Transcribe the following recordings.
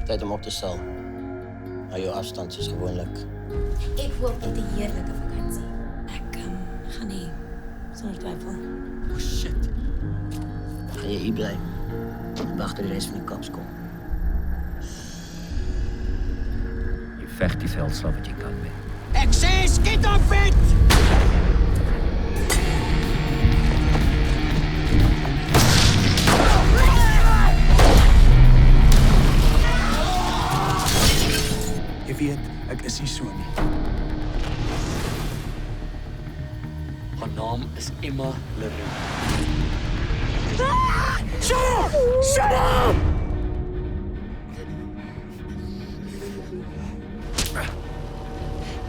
Tijd om op te stel. Hou jou afstand soos gewoonlik. Ek hoop dit 'n heerlike vakansie. Ek gaan nie sonder twyfel. Oh shit. Gaan jy hier bly? Wag tot die res van die cops kom. Jy veg die veldslag wat jy kan mee. Ek sê skiet op dit! Jy weet, ek is nie so nie. Haar naam is Emma Leroux. Shut up! Shut up!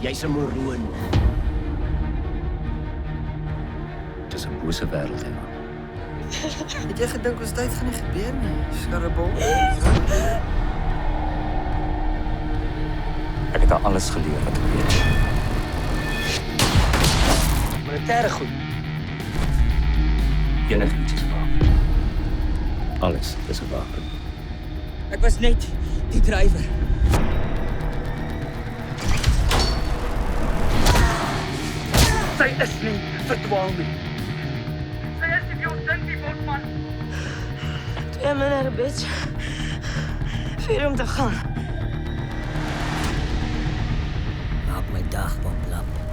Jy's 'n moroon. Dis 'n bose wêreld, Emma. Het jy gedink ons tyd gaan nie gebeur nie, skarrebol? Ek het haar alles geleer wat ek weet. Militêre goed. Enigiets is 'n wapen. Alles is 'n wapen. Ek was net die drywer. Sy is nie verdwaal nie. Sy is nie jou ding nie, bosman. 2 minute, bitch. 4 om te gaan. Maak my dag, Bob Lap.